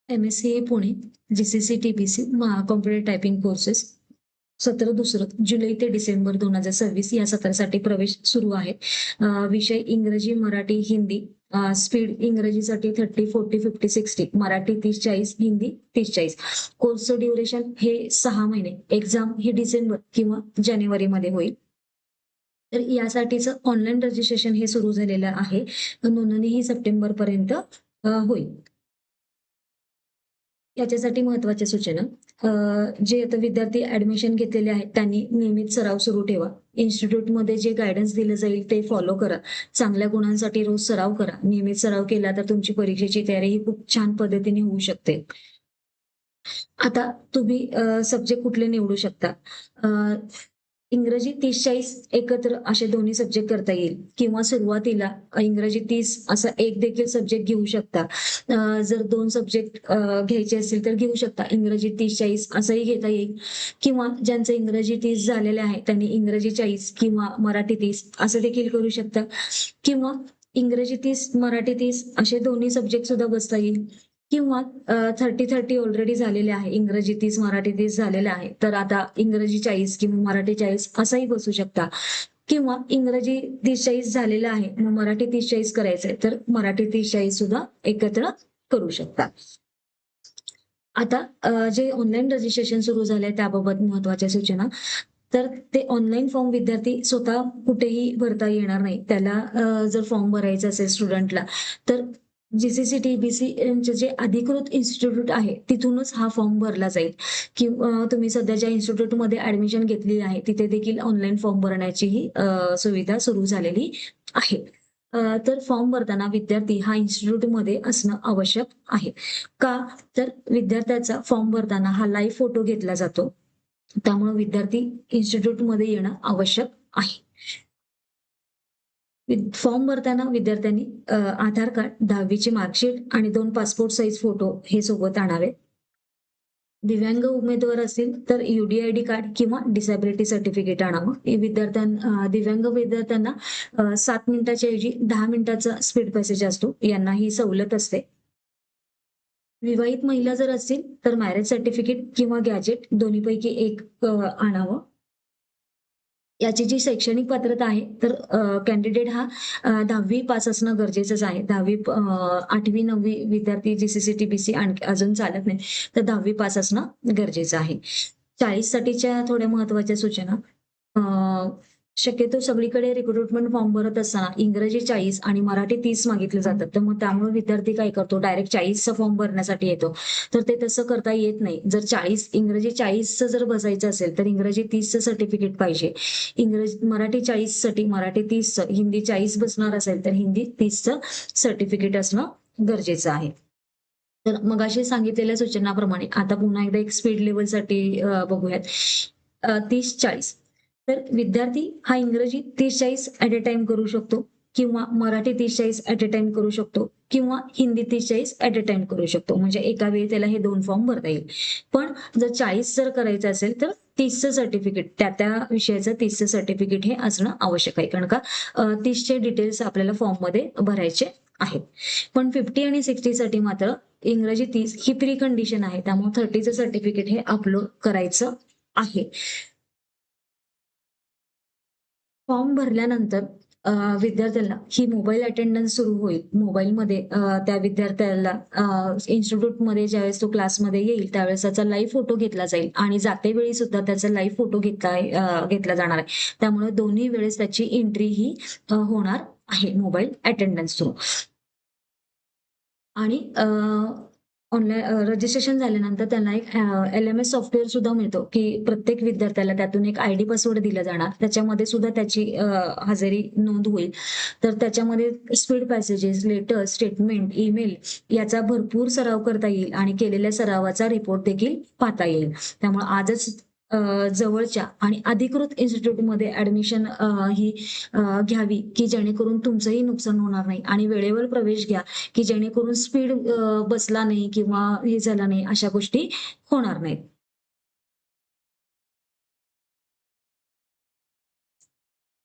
MSc Pune, GCC TPC computer typing courses 17 जुलै ते डिसेंबर 2026 या सत्रासाठी प्रवेश सुरू आहे. विषय इंग्रजी, मराठी, हिंदी. स्पीड इंग्रजीसाठी 30, 40, 50, 60, मराठी 30-40, हिंदी 30-40. कोर्सचं ड्युरेशन हे 6 महिने. एक्झाम ही डिसेंबर किंवा जानेवारीमध्ये होईल. तर यासाठीचं ऑनलाईन रजिस्ट्रेशन हे सुरू झालेलं आहे. नोंदणी ही सप्टेंबरपर्यंत होईल. याच्यासाठी महत्त्वाच्या सूचना जे आता विद्यार्थी ऍडमिशन घेतलेले आहेत त्यांनी नियमित सराव सुरू ठेवा. इन्स्टिट्यूटमध्ये जे गायडन्स दिलं जाईल ते फॉलो करा. चांगल्या गुणांसाठी रोज सराव करा. नियमित सराव केला तर तुमची परीक्षेची तयारी ही खूप छान पद्धतीने होऊ शकते. आता तुम्ही सब्जेक्ट कुठले निवडू शकता. इंग्रजी 30-40 एकत्र असे दोन्ही सब्जेक्ट करता येईल किंवा सुरुवातीला इंग्रजी 30 असा एक देखील सब्जेक्ट घेऊ शकता. जर 2 सब्जेक्ट घ्यायचे असतील तर घेऊ शकता. इंग्रजी 30-40 असंही घेता येईल किंवा ज्यांचं इंग्रजी 30 झालेले आहे त्यांनी इंग्रजी 40 किंवा मराठी 30 असं देखील करू शकता किंवा इंग्रजी 30 मराठी 30 असे दोन्ही सब्जेक्ट सुद्धा बसता येईल किंवा 30-30 ऑलरेडी झालेले आहे. इंग्रजी 30 मराठी 30 झालेलं आहे. तर आता इंग्रजी 40 किंवा मराठी 40 असंही बसू शकता किंवा इंग्रजी 30-40 झालेलं आहे, मग मराठी 30-40 करायचंय तर मराठी 30-40 सुद्धा एकत्र करू शकता. आता जे ऑनलाईन रजिस्ट्रेशन सुरू झालंय त्याबाबत महत्त्वाच्या सूचना. तर ते ऑनलाईन फॉर्म विद्यार्थी स्वतः कुठेही भरता येणार नाही. त्याला जर फॉर्म भरायचा असेल स्टुडंटला तर GCC TBC यांचे जे अधिकृत इन्स्टिट्यूट आहे तिथूनच हा फॉर्म भरला जाईल किंवा तुम्ही सध्या ज्या इन्स्टिट्यूटमध्ये ऍडमिशन घेतली आहे तिथे देखील ऑनलाईन फॉर्म भरण्याचीही सुविधा सुरू झालेली आहे. तर फॉर्म भरताना विद्यार्थी हा इन्स्टिट्यूटमध्ये असणं आवश्यक आहे. का तर विद्यार्थ्याचा फॉर्म भरताना हा लाईव्ह फोटो घेतला जातो. त्यामुळे विद्यार्थी इन्स्टिट्यूटमध्ये येणं आवश्यक आहे. फॉर्म भरताना विद्यार्थ्यांनी आधार कार्ड, 10वीची मार्कशीट आणि 2 पासपोर्ट साईज फोटो हे सोबत आणावे. दिव्यांग उमेदवार असतील तर UDID कार्ड किंवा डिसॅबिलिटी सर्टिफिकेट आणावं. दिव्यांग विद्यार्थ्यांना 7 मिनिटाच्या ऐवजी 10 मिनिटाचा स्पीड पॅसेज असतो. यांना ही सवलत असते. विवाहित महिला जर असतील तर मॅरेज सर्टिफिकेट किंवा गॅजेट दोन्हीपैकी एक आणावं. याची जी शैक्षणिक पात्रता आहे तर कॅन्डिडेट हा 10वी पास असणं गरजेचंच आहे. 10वी 8वी 9वी विद्यार्थी GCC TBC अजून चालत नाही तर 10वी पास असणं गरजेचं आहे. 40 साठीच्या थोड्या महत्त्वाच्या सूचना. शक्यतो सगळीकडे रिक्रुटमेंट फॉर्म भरत असताना इंग्रजी 40 आणि मराठी 30 मागितले जातात. तर मग त्यामुळे विद्यार्थी काय करतो डायरेक्ट 40चा फॉर्म भरण्यासाठी येतो. तर ते तसं करता येत नाही. जर इंग्रजी 40चं जर बसायचं असेल तर इंग्रजी 30चं सर्टिफिकेट पाहिजे. मराठी 40 साठी मराठी 30चं, हिंदी 40 बसणार असेल तर हिंदी 30चं सर्टिफिकेट असणं गरजेचं आहे. तर मगाशी सांगितलेल्या सूचनाप्रमाणे आता पुन्हा एकदा एक स्पीड लेवलसाठी बघूयात. 30-40 तर विद्यार्थी हा इंग्रजी 30-40 ऍट अ टाइम करू शकतो किंवा मराठी 30-40 ऍट अ टाइम करू शकतो किंवा हिंदी 30-40 ऍट अ टाइम करू शकतो. म्हणजे एका वेळी त्याला हे 2 फॉर्म भरता येईल. पण जर 40 जर करायचं असेल तर 30चं सर्टिफिकेट त्या विषयाचं 30चं सर्टिफिकेट हे असणं आवश्यक आहे. कारण का 30चे डिटेल्स आपल्याला फॉर्ममध्ये भरायचे आहेत. पण 50 आणि 60 साठी मात्र इंग्रजी 30 ही प्री कंडिशन आहे. त्यामुळे 30चं सर्टिफिकेट हे अपलोड करायचं आहे. फॉर्म भरल्यानंतर विद्यार्थ्याला ही मोबाईल अटेंडन्स सुरू होईल. मोबाईलमध्ये त्या विद्यार्थ्याला इन्स्टिट्यूटमध्ये ज्यावेळेस तो क्लासमध्ये येईल त्यावेळेस त्याचा लाईव्ह फोटो घेतला जाईल आणि जातेवेळी सुद्धा त्याचा लाईव्ह फोटो घेतला जाणार आहे. त्यामुळे दोन्ही वेळेस त्याची एंट्री ही होणार आहे मोबाईल अटेंडन्स थ्रू. आणि ऑनलाईन रजिस्ट्रेशन झाल्यानंतर त्यांना एक LMS सॉफ्टवेअर सुद्धा मिळतो, की प्रत्येक विद्यार्थ्याला त्यातून एक ID पासवर्ड दिला जाणार. त्याच्यामध्ये सुद्धा त्याची हजेरी नोंद होईल. तर त्याच्यामध्ये speed passages, letter, statement, email याचा भरपूर सराव करता येईल आणि केलेल्या सरावाचा रिपोर्ट देखील पाहता येईल. त्यामुळे आजच जवळच्या आणि अधिकृत इन्स्टिट्यूटमध्ये ऍडमिशन ही घ्यावी, की जेणेकरून तुमचंही नुकसान होणार नाही आणि वेळेवर प्रवेश घ्या, की जेणेकरून स्पीड बसला नाही किंवा हे झाला नाही अशा गोष्टी होणार नाहीत.